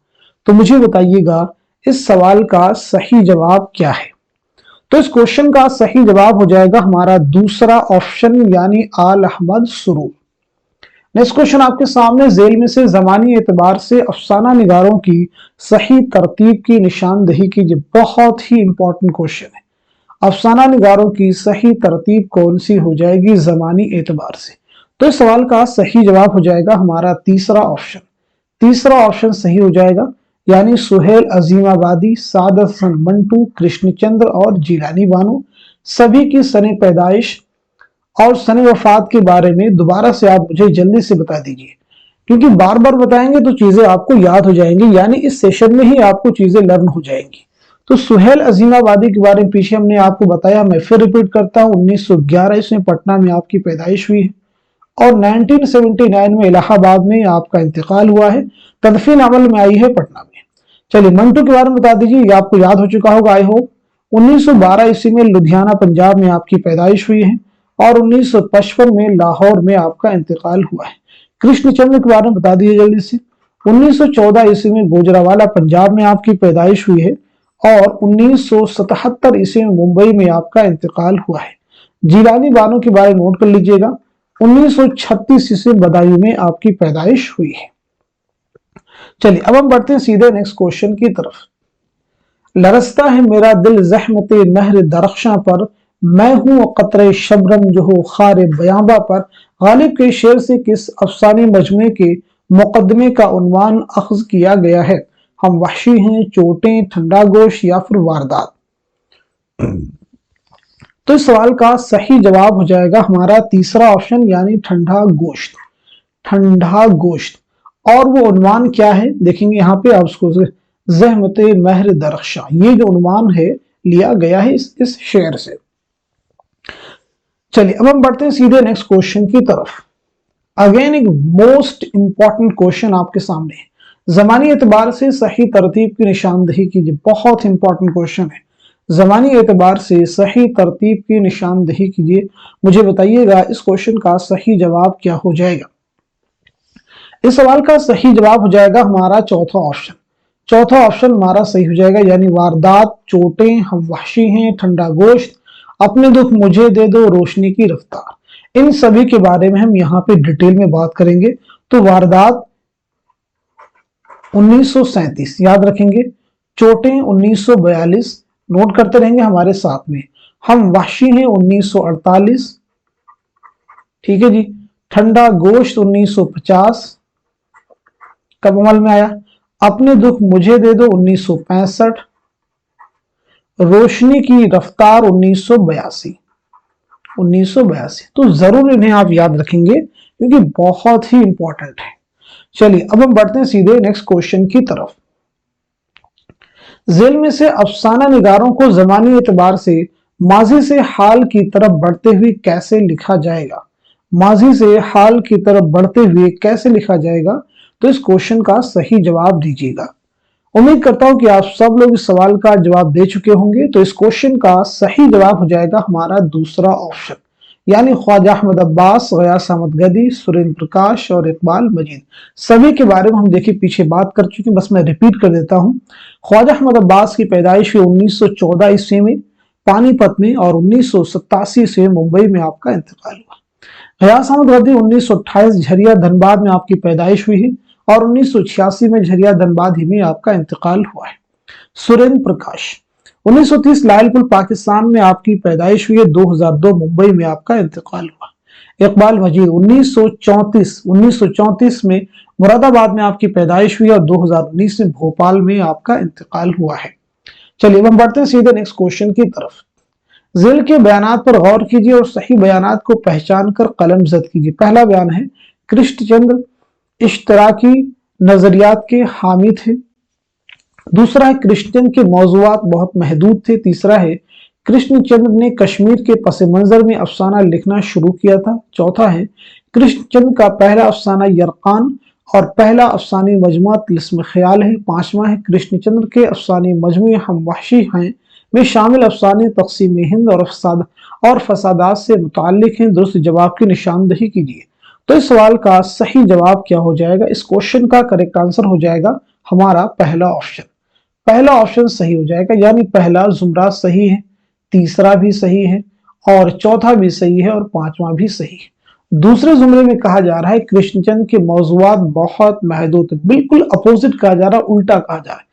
तो मुझे बताइएगा इस सवाल का सही जवाब क्या है। तो इस क्वेश्चन का सही जवाब हो जाएगा हमारा दूसरा ऑप्शन, यानी आल अहमद सुरूर। नेक्स्ट क्वेश्चन आपके सामने, जेल में से जमानी एतबार से अफसाना निगारों की सही तरतीब की निशानदही कीजिए। बहुत ही इंपॉर्टेंट क्वेश्चन है। अफसाना निगारों की सही तरतीब कौन सी हो जाएगी जमानी एतबार से? तो इस सवाल का सही जवाब हो जाएगा हमारा तीसरा ऑप्शन। तीसरा ऑप्शन सही हो जाएगा, यानी सुहेल अजीमाबादी, सादत हसन मंटू, कृष्णचंद्र और जिलानी बानो। सभी की सने पैदाइश और सने वफात के बारे में दोबारा से आप मुझे जल्दी से बता दीजिए, क्योंकि बार बार बताएंगे तो चीजें आपको याद हो जाएंगी, यानी इस सेशन में ही आपको चीजें लर्न हो जाएंगी। तो सुहेल अजीमाबादी के बारे में पीछे हमने आपको बताया, मैं फिर रिपीट करता हूँ। 1911 ईस्वी में पटना में आपकी पैदाइश हुई है और 1979 में इलाहाबाद में आपका इंतकाल हुआ है। तदफीन अमल में आई है पटना में। चलिए मंटू के बारे में बता दीजिए, ये आपको याद हो चुका होगा आई होप। 1912 ईस्वी में लुधियाना पंजाब में आपकी पैदाइश हुई है और 1955 में लाहौर में आपका इंतकाल हुआ है। कृष्णचंद्र के बारे में बता दीजिए जल्दी से। 1914 ईस्वी में गुजरावाला पंजाब में आपकी पैदाइश हुई है और 1977 ईस्वी में मुंबई में आपका इंतकाल हुआ है। जिलानी बानो के बारे में नोट कर लीजिएगा। 1936 ईस्वी बदायूं में आपकी पैदाइश हुई है। चलिए अब हम बढ़ते हैं सीधे नेक्स्ट क्वेश्चन की तरफ। लरसता है मेरा दिल ज़हमते महर दरख्शां पर, मैं हूं कतरे शबरम जो हो खारे बयाबा पर। गालिब के शेर से किस अफसानी मजमे के मुकदमे का उन्वान अख्ज किया गया है? हम वहशी हैं, चोटें, ठंडा गोश या फिर वारदात? तो इस सवाल का सही जवाब हो जाएगा हमारा तीसरा ऑप्शन, यानी ठंडा गोश्त। ठंडा गोश्त। और वो उन्वान क्या है देखेंगे यहाँ पे आप उसको, ज़हमत महर दरख्शां, ये जो उन्वान है लिया गया है इस शेर से। चलिए अब हम बढ़ते हैं सीधे नेक्स्ट क्वेश्चन की तरफ। अगेन एक मोस्ट इंपॉर्टेंट क्वेश्चन आपके सामने है। जमानी एतबार से सही तरतीब की निशानदही कीजिए। बहुत इंपॉर्टेंट क्वेश्चन है। जमानी एतबार से सही तरतीब की निशानदही कीजिए। मुझे बताइएगा इस क्वेश्चन का सही जवाब क्या हो जाएगा। इस सवाल का सही जवाब हो जाएगा हमारा चौथा ऑप्शन। चौथा ऑप्शन हमारा सही हो जाएगा, यानी वारदात, चोटें, हम वहशी हैं, ठंडा गोश्त, अपने दुख मुझे दे दो, रोशनी की रफ्तार। इन सभी के बारे में हम यहाँ पे डिटेल में बात करेंगे। तो वारदात 1937 याद रखेंगे, चोटें 1942 नोट करते रहेंगे हमारे साथ में, हम वहशी हैं 1948, ठीक है जी, ठंडा गोश्त 1950 कब अमल में आया, अपने दुख मुझे दे दो 1965, रोशनी की रफ्तार 1982। तो जरूर इन्हें आप याद रखेंगे क्योंकि बहुत ही इंपॉर्टेंट है। चलिए अब हम बढ़ते हैं सीधे नेक्स्ट क्वेश्चन की तरफ। जेल में से अफसाना निगारों को जमानी एतबार से माजी से हाल की तरफ बढ़ते हुए कैसे लिखा जाएगा? माजी से हाल की तरफ बढ़ते हुए कैसे लिखा जाएगा? तो इस क्वेश्चन का सही जवाब दीजिएगा। उम्मीद करता हूं कि आप सब लोग इस सवाल का जवाब दे चुके होंगे। तो इस क्वेश्चन का सही जवाब हो जाएगा हमारा दूसरा ऑप्शन, यानी ख्वाजा अहमद अब्बास, गयास अहमद गदी, सुरेंद्र प्रकाश और इकबाल मजीद। सभी के बारे में हम देखिए पीछे बात कर चुके हैं, बस मैं रिपीट कर देता हूं। ख्वाजा अहमद अब्बास की पैदाइश हुई 1914 ईस्वी में पानीपत में, और 1987 ईस्वी में मुंबई में आपका इंतकाल हुआ। गयास अहमद गदी 1928 झरिया धनबाद में आपकी पैदाइश हुई है, और 1986 में झरिया धनबाद ही में आपका इंतकाल हुआ है। सुरेंद्र प्रकाश 1930 लायलपुर पाकिस्तान में आपकी पैदाइश हुई है, 2002 मुंबई में आपका इंतकाल हुआ। इकबाल मजीद 1934 में मुरादाबाद में आपकी पैदाइश हुई और 2019 में भोपाल में आपका इंतकाल हुआ है। चलिए अब हम बढ़ते हैं सीधे नेक्स्ट क्वेश्चन की तरफ। ज़िल के बयानात पर गौर कीजिए और सही बयानात को पहचान कर कलमज़द कीजिए। पहला बयान है, कृष्णचंद्र इश्तराकी नजरियात के हामी थे। दूसरा है, कृष्णचंद्र के मौज़ूआत बहुत महदूद थे। तीसरा है, कृष्णचंद्र ने कश्मीर के पस मंजर में अफसाना लिखना शुरू किया था। चौथा है, कृष्णचंद्र का पहला अफसाना यरकान और पहला अफसानी मजमुआ तिलिस्म ख्याल है। पांचवा है, कृष्णचंद्र के अफसानी मजमुए हम वहशी हैं में शामिल अफसाने तक़सीम हिंद और फसादात से मुताल्लिक हैं। दुरुस्त जवाब की निशानदही कीजिए। तो इस सवाल का सही जवाब क्या हो जाएगा? इस क्वेश्चन का करेक्ट आंसर हो जाएगा हमारा पहला ऑप्शन। पहला ऑप्शन सही हो जाएगा, यानी पहला जुमरा सही है, तीसरा भी सही है, और चौथा भी सही है, और पांचवा भी सही है। दूसरे जुमरे में कहा जा रहा है कृष्णचंद्र के मौज़ूआत बहुत महदूद, बिल्कुल अपोजिट कहा जा रहा है, उल्टा कहा जा रहा है।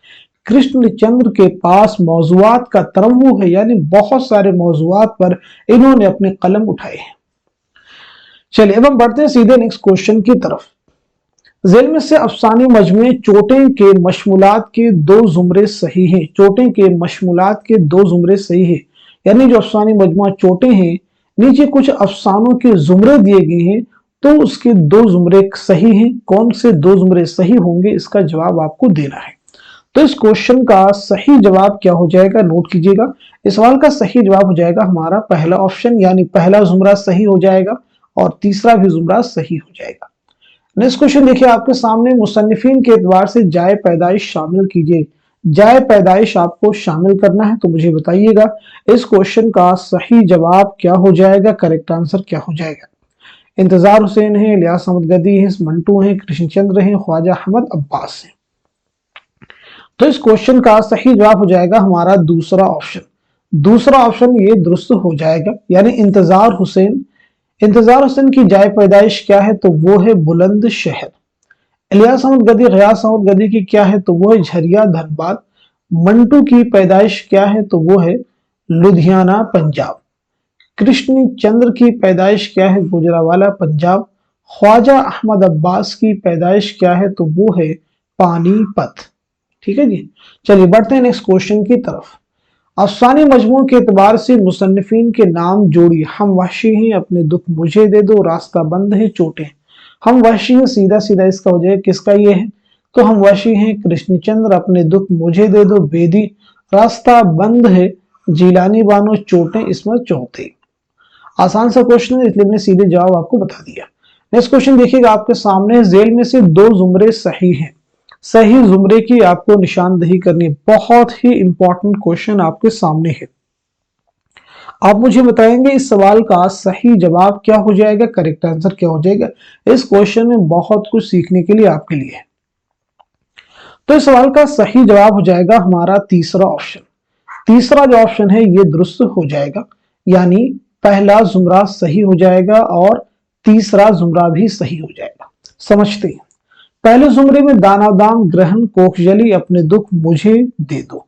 कृष्णचंद्र के पास मौज़ूआत का तनव्वु है, यानी बहुत सारे मौज़ूआत पर इन्होंने अपने कलम उठाए हैं। चलिए अब हम बढ़ते हैं सीधे नेक्स्ट क्वेश्चन की तरफ। ज़ेल में से अफसानी मजमुए चोटें के मशमूलात के दो जुमरे सही हैं। चोटें के मशमूलात के दो जुमरे सही है, यानी जो अफसानी मजमुआ चोटें हैं, नीचे कुछ अफसानों के जुमरे दिए गए हैं, तो उसके दो जुमरे सही हैं। कौन से दो जुमरे सही होंगे, इसका जवाब आपको देना है। तो इस क्वेश्चन का सही जवाब क्या हो जाएगा, नोट कीजिएगा। इस सवाल का सही जवाब हो जाएगा हमारा पहला ऑप्शन, यानी पहला जुमरा सही हो जाएगा और तीसरा भी जुमरा सही हो जाएगा। नेक्स्ट क्वेश्चन देखिए आपके सामने, मुसन्निफीन के एतबार से जाए पैदाइश शामिल कीजिए। जाए पैदाइश आपको शामिल करना है, तो मुझे बताइएगा इस क्वेश्चन का सही जवाब क्या हो जाएगा, करेक्ट आंसर क्या हो जाएगा। इंतजार हुसैन है, इलियास अहमद गदी है, मंटू है, कृष्णचंद्र है, ख्वाजा अहमद अब्बास है। तो इस क्वेश्चन का सही जवाब हो जाएगा हमारा दूसरा ऑप्शन। दूसरा ऑप्शन ये दुरुस्त हो जाएगा, यानी इंतजार हुसैन। इंतजार हुसैन की जाए पैदाइश क्या है, तो वो है बुलंद शहर। इलियास अहमद गदी, गयास अहमद गदी की क्या है, तो वो है झरिया धनबाद। मंटू की पैदाइश क्या है, तो वो है लुधियाना पंजाब। कृष्णचंद्र की पैदाइश क्या है, गुजरावाला पंजाब। ख्वाजा अहमद अब्बास की पैदाइश क्या है, तो वो है पानीपत। ठीक है जी। चलिए बढ़ते हैं नेक्स्ट क्वेश्चन की तरफ। अफसानी मजमू के एतबार से मुसन्निफीन के नाम जोड़िए। हम वहशी हैं, अपने दुख मुझे दे दो, रास्ता बंद है, चोटें। हम वहशी हैं, सीधा सीधा इसका हो जाएगा, किसका ये है, तो हम वहशी हैं कृष्णचंद्र, अपने दुख मुझे दे दो बेदी, रास्ता बंद है जीलानी बानो, चोटें इसमें चौथे। आसान सा क्वेश्चन है, इसलिए मैंने सीधे जवाब आपको बता दिया। नेक्स्ट क्वेश्चन देखिएगा आपके सामने, जेल में से दो जुमरे सही हैं। सही जुमरे की आपको निशानदही करनी है। बहुत ही इंपॉर्टेंट क्वेश्चन आपके सामने है। आप मुझे बताएंगे इस सवाल का सही जवाब क्या हो जाएगा, करेक्ट आंसर क्या हो जाएगा। इस क्वेश्चन में बहुत कुछ सीखने के लिए आपके लिए है। तो इस सवाल का सही जवाब हो जाएगा हमारा तीसरा ऑप्शन। तीसरा जो ऑप्शन है ये दुरुस्त हो जाएगा, यानी पहला जुमरा सही हो जाएगा और तीसरा जुमरा भी सही हो जाएगा। समझते हैं। पहले जुमरे में दानादाम ग्रहण कोखजली, अपने दुख मुझे दे दो,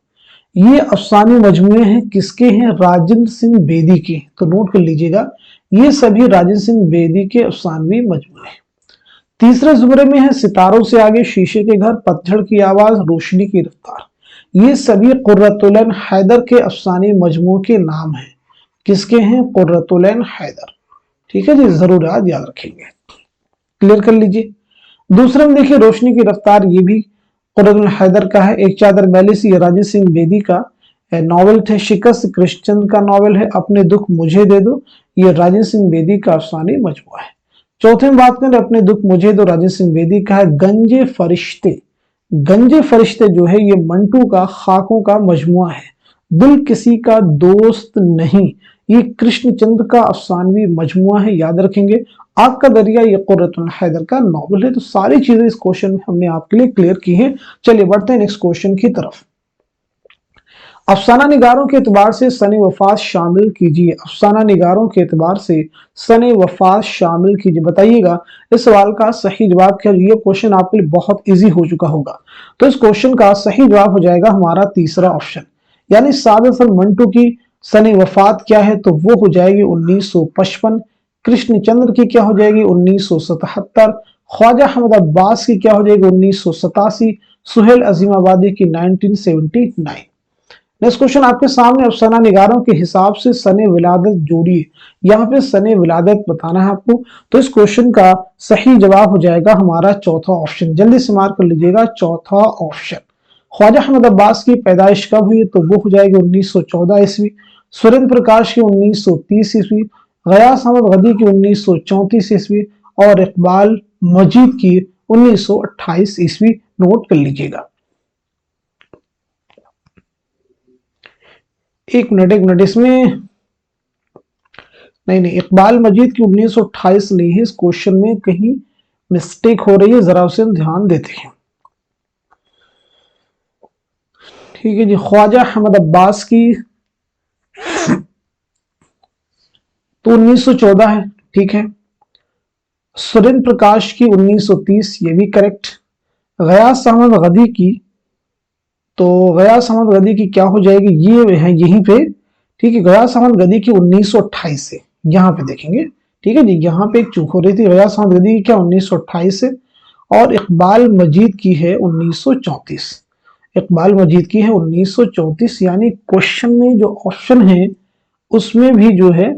ये अफसानी मजमुए हैं, किसके हैं, राजेंद्र सिंह बेदी के। तो नोट कर लीजिएगा, ये सभी राजेंद्र सिंह बेदी के अफसानवी मजमुए हैं। तीसरे जुमरे में है सितारों से आगे, शीशे के घर, पतझड़ की आवाज, रोशनी की रफ्तार, ये सभी कुर्रतुलैन हैदर के अफसानी मजमुए के नाम हैं। किसके हैं, कुर्रतुलैन हैदर। ठीक है जी, जरूर याद रखेंगे, क्लियर कर लीजिए। दूसरे में देखिए रोशनी की रफ्तार, ये भी कुर्रतुलैन हैदर का है। एक चादर मैली सी, राजेंद्र सिंह बेदी का। नॉवेल थे शिकस्त कृष्णचंद्र का नॉवेल है अपने दुख मुझे दे दो, ये राजेंद्र सिंह बेदी का अफसानी मजमूआ है। चौथे में बात करें अपने दुख मुझे दो, राजेंद्र सिंह बेदी का है। गंजे फरिश्ते, गंजे फरिश्ते जो है ये मंटू का खाकों का मजमुआ है। दिल किसी का दोस्त नहीं, ये कृष्णचंद्र का अफसानवी मजमुआ है, याद रखेंगे। आग का दरिया ये कुर्रतुल हैदर का नॉवल है। तो सारी चीजें इस क्वेश्चन में हमने आपके लिए क्लियर की हैं। चलिए बढ़ते हैं नेक्स्ट क्वेश्चन की तरफ। अफसाना निगारों के एतबार से सने वफात शामिल कीजिए। अफसाना निगारों के एतबार से सने वफात शामिल कीजिए, बताइएगा इस सवाल का सही जवाब क्या। ये क्वेश्चन आपके लिए बहुत इजी हो चुका होगा। तो इस क्वेश्चन का सही जवाब हो जाएगा हमारा तीसरा ऑप्शन, यानी साद हसन मंटू की सने वफात क्या है, तो वो हो जाएगी 1955। कृष्णचंद्र की क्या हो जाएगी 1977। ख्वाजा अहमद अब्बास की क्या हो जाएगी 1987। सुहेल अजीमाबादी की 1979। नेक्स्ट क्वेश्चन आपके सामने, अफसाना निगारों के हिसाब से सने विलादत जोड़िए। यहाँ पे सने विलादत बताना है आपको। तो इस क्वेश्चन का सही जवाब हो जाएगा हमारा चौथा ऑप्शन, जल्दी से मार्क कर लीजिएगा, चौथा ऑप्शन। ख्वाजा अहमद अब्बास की पैदाइश कब हुई, तो वो हो जाएगी 1914 ईस्वी। सुरेंद्र प्रकाश की 1930 ईस्वी। गयास अहमद गदी की 1934 ईस्वी और इकबाल मजीद की 1928 ईस्वी। नोट कर लीजिएगा। एक मिनट इसमें नहीं, इकबाल मजीद की 1928 नहीं है, इस क्वेश्चन में कहीं मिस्टेक हो रही है, जरा उसे हम ध्यान देते हैं। ठीक है जी, ख्वाजा अहमद अब्बास की तो 1914 है, ठीक है। सुरेंद्र प्रकाश की 1930, ये भी करेक्ट। गयास अहमद गदी की, तो गयास अहमद गदी की क्या हो जाएगी, ये है यहीं पे, ठीक है। गयास अहमद गदी की 1928 से, यहाँ पे देखेंगे, ठीक है जी, यहाँ पे एक चूक हो रही थी। गयास अहमद गदी की क्या 1928 से, और इकबाल मजीद की है 1934। इकबाल मजीद की है 1934, यानी क्वेश्चन में जो ऑप्शन है उसमें भी जो है,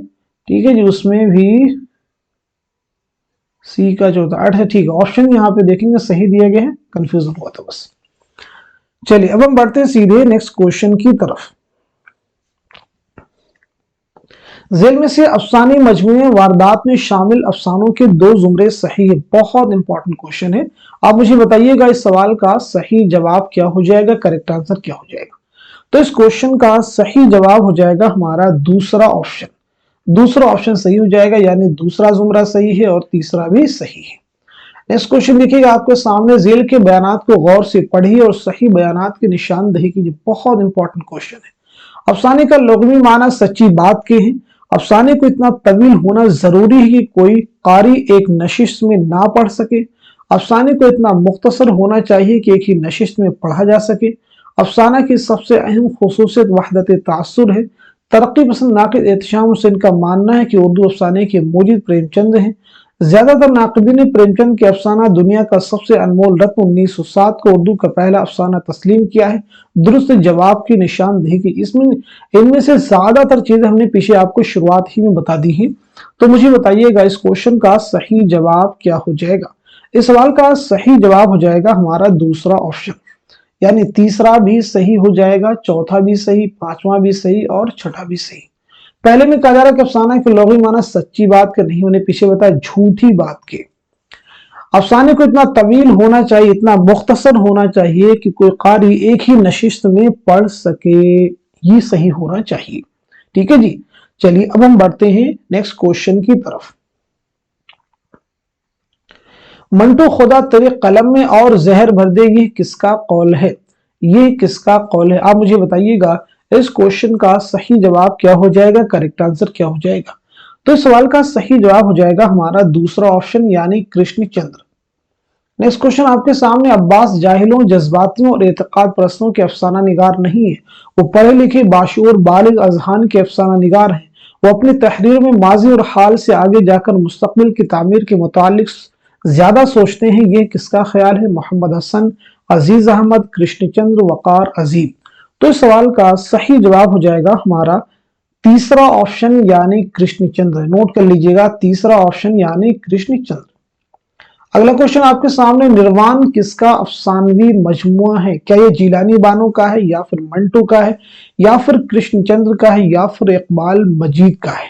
ठीक है जी, उसमें भी सी का जो होता है, ठीक है, ऑप्शन यहाँ पे देखेंगे सही दिया गया है, कंफ्यूजन हुआ था बस। चलिए अब हम बढ़ते हैं सीधे नेक्स्ट क्वेश्चन की तरफ। जेल में से अफसानी मजमूए वारदात में शामिल अफसानों के दो जुमरे सही है। बहुत इंपॉर्टेंट क्वेश्चन है। आप मुझे बताइएगा इस सवाल का सही जवाब क्या हो जाएगा, करेक्ट आंसर क्या हो जाएगा। तो इस क्वेश्चन का सही जवाब हो जाएगा हमारा दूसरा ऑप्शन। दूसरा ऑप्शन सही हो जाएगा, यानी दूसरा जुमरा सही है और तीसरा भी सही है। नेक्स्ट क्वेश्चन देखिएगा आपके सामने, जेल के बयानात को गौर से पढ़िए और सही बयानात की निशानदही कीजिए। बहुत इंपॉर्टेंट क्वेश्चन है। अफसाने का लुग़वी माना सच्ची बात के हैं। अफसाने को इतना तवील होना जरूरी है कि कोई कारी एक नशिस्त में ना पढ़ सके। अफसाने को इतना मुख्तसर होना चाहिए कि एक ही नशिस्त में पढ़ा जा सके। अफसाना की सबसे अहम खुसूसियत वहदत तासुर है। तरक्की पसंद नाक़िद एहतशाम हुसैन का मानना है कि उर्दू अफसाने के मूजिद प्रेमचंद हैं। ज्यादातर नाक़िदीन ने प्रेमचंद के अफसाना दुनिया का सबसे अनमोल रत्न 1907 को उर्दू का पहला अफसाना तस्लीम किया है। दुरुस्त जवाब की निशानदेही की, इसमें इनमें से ज्यादातर चीजें हमने पीछे आपको शुरुआत ही में बता दी हैं। तो मुझे बताइएगा इस क्वेश्चन का सही जवाब क्या हो जाएगा। इस सवाल का सही जवाब हो जाएगा हमारा दूसरा ऑप्शन, यानी तीसरा भी सही हो जाएगा, चौथा भी सही, पांचवा भी सही और छठा भी सही। पहले में कहा जा रहा है कि अफसाना के लुग़वी माना सच्ची बात के नहीं, उन्हें पीछे बताया झूठी बात के। अफसाने को इतना तवील होना चाहिए, इतना मुख्तसर होना चाहिए कि कोई कारी एक ही नशिस्त में पढ़ सके, ये सही होना चाहिए। ठीक है जी, चलिए अब हम बढ़ते हैं नेक्स्ट क्वेश्चन की तरफ। मंटू खुदा तेरे कलम में और जहर भर दे, ये किसका कौल है, ये किसका कौल है। आप मुझे बताइएगा इस क्वेश्चन का सही जवाब क्या हो जाएगा, करेक्ट आंसर क्या हो जाएगा। तो इस सवाल का सही जवाब हो जाएगा हमारा दूसरा ऑप्शन, यानी कृष्णचंद्र। नेक्स्ट क्वेश्चन आपके सामने, अब्बास जाहिलों, जज्बातियों और एतकाद परस्तों के अफसाना निगार नहीं है, वो पढ़े लिखे बाशऊर बालिग अजहान के अफसाना निगार हैं। वो अपनी तहरीर में माजी और हाल से आगे जाकर मुस्तकबिल की तामीर के मुतालिक ज्यादा सोचते हैं, ये किसका ख्याल है। मोहम्मद हसन, अजीज अहमद, कृष्णचंद्र, वकार अजीम। तो इस सवाल का सही जवाब हो जाएगा हमारा तीसरा ऑप्शन, यानी कृष्णचंद्र। नोट कर लीजिएगा, तीसरा ऑप्शन यानी कृष्णचंद्र। अगला क्वेश्चन आपके सामने, निर्वाण किसका अफसानवी मजमुआ है? क्या ये जीलानी बानो का है, या फिर मंटू का है, या फिर कृष्णचंद्र का है, या फिर इकबाल मजीद का है?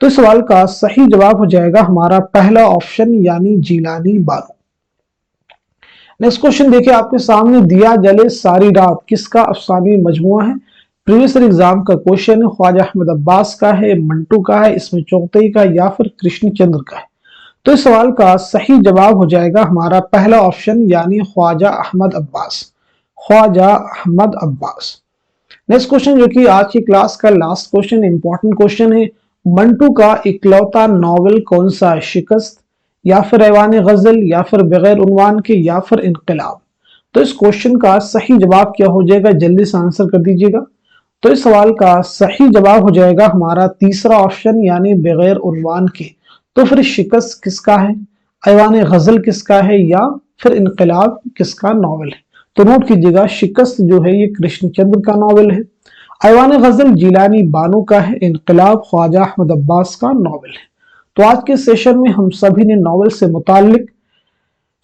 तो इस सवाल का सही जवाब हो जाएगा हमारा पहला ऑप्शन यानी जीलानी बानो। नेक्स्ट क्वेश्चन देखिए आपके सामने, दिया जले सारी रात किसका अफसानवी मजमुआ है? प्रीवियस ईयर एग्जाम का क्वेश्चन है, ख्वाजा अहमद अब्बास का है, मंटू का है, इसमें चौगतई का, या फिर कृष्णचंद्र का है? तो इस सवाल का सही जवाब हो जाएगा हमारा पहला ऑप्शन यानी ख्वाजा अहमद अब्बास, ख्वाजा अहमद अब्बास। नेक्स्ट क्वेश्चन जो कि आज की क्लास का लास्ट क्वेश्चन, इंपॉर्टेंट क्वेश्चन है, मंटू का इकलौता नॉवेल कौन सा है? शिकस्त, या फिर ऐवान गजल, या फिर बगैर उन्वान के, या फिर इनकलाब? तो इस क्वेश्चन का सही जवाब क्या हो जाएगा, जल्दी से आंसर कर दीजिएगा। तो इस सवाल का सही जवाब हो जाएगा हमारा तीसरा ऑप्शन यानी बगैर उन्वान के। तो फिर शिकस्त किसका है, ऐवान गजल किसका है, या फिर इनकलाब किसका नॉवेल है? तो नोट कीजिएगा, शिकस्त जो है ये कृष्णचंद्र का नॉवेल है, ऐवान गजल जीलानी बानो का है, इनकलाब ख्वाजा अहमद अब्बास का नॉवेल है। तो आज के सेशन में हम सभी ने नॉवेल से मुतालिक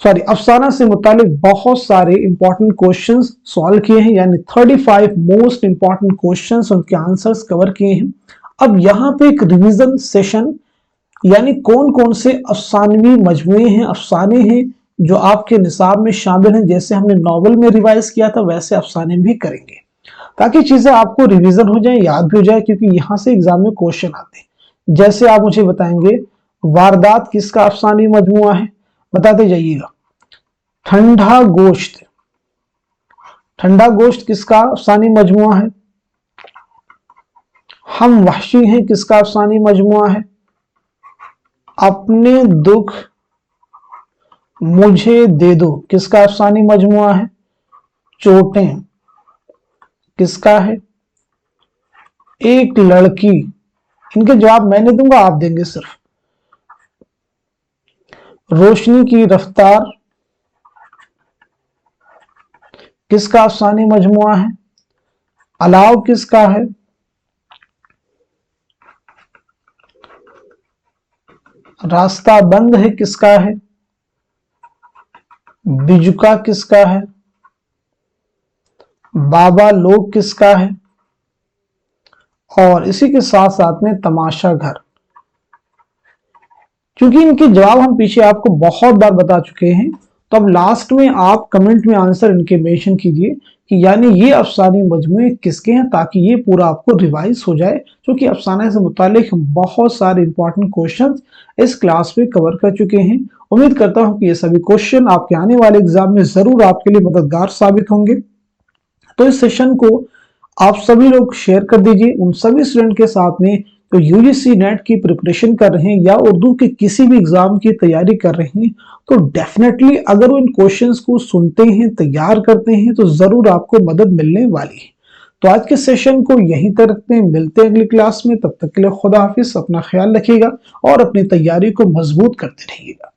अफसाना से मुतालिक बहुत सारे इंपॉर्टेंट क्वेश्चंस सॉल्व किए हैं, यानी 35 मोस्ट इंपॉर्टेंट क्वेश्चंस, उनके आंसर्स कवर किए हैं। अब यहाँ पे एक रिवीजन सेशन, यानी कौन कौन से अफसानवी मजमुए हैं, अफसाने हैं जो आपके निसाब में शामिल हैं। जैसे हमने नॉवेल में रिवाइज किया था वैसे अफसाने भी करेंगे, ताकि चीजें आपको रिवीजन हो जाए, याद भी हो जाए, क्योंकि यहाँ से एग्जाम में क्वेश्चन आते हैं। जैसे आप मुझे बताएंगे, वारदात किसका अफसानी मजमुआ है? बताते जाइएगा। ठंडा गोश्त, ठंडा गोश्त किसका अफसानी मजमुआ है? हम वहशी हैं किसका अफसानी मजमुआ है? अपने दुख मुझे दे दो किसका अफसानी मजमुआ है? चोटें किसका है? एक लड़की, इनके जवाब मैं नहीं दूंगा, आप देंगे सिर्फ। रोशनी की रफ्तार किसका अफसानी मजमुआ है? अलाव किसका है? रास्ता बंद है किसका है? बिजुका किसका है? बाबा लोग किसका है? और इसी के साथ साथ में तमाशा घर। क्योंकि इनके जवाब हम पीछे आपको बहुत बार बता चुके हैं, तो अब लास्ट में आप कमेंट में आंसर इनके मेंशन कीजिए कि यानी ये अफसानी मजमुए किसके हैं, ताकि ये पूरा आपको रिवाइज हो जाए। क्योंकि अफसाने से मुतालिक हम बहुत सारे इंपॉर्टेंट क्वेश्चंस इस क्लास में कवर कर चुके हैं। उम्मीद करता हूं कि ये सभी क्वेश्चन आपके आने वाले एग्जाम में जरूर आपके लिए मददगार साबित होंगे। तो इस सेशन को आप सभी लोग शेयर कर दीजिए उन सभी स्टूडेंट के साथ में तो यूजीसी नेट की प्रिपरेशन कर रहे हैं या उर्दू के किसी भी एग्जाम की तैयारी कर रहे हैं। तो डेफिनेटली अगर वो इन क्वेश्चंस को सुनते हैं, तैयार करते हैं, तो जरूर आपको मदद मिलने वाली है। तो आज के सेशन को यहीं तक रखते हैं, मिलते हैं अगली क्लास में। तब तक के लिए खुदा हाफिज, अपना ख्याल रखिएगा और अपनी तैयारी को मजबूत करते रहिएगा।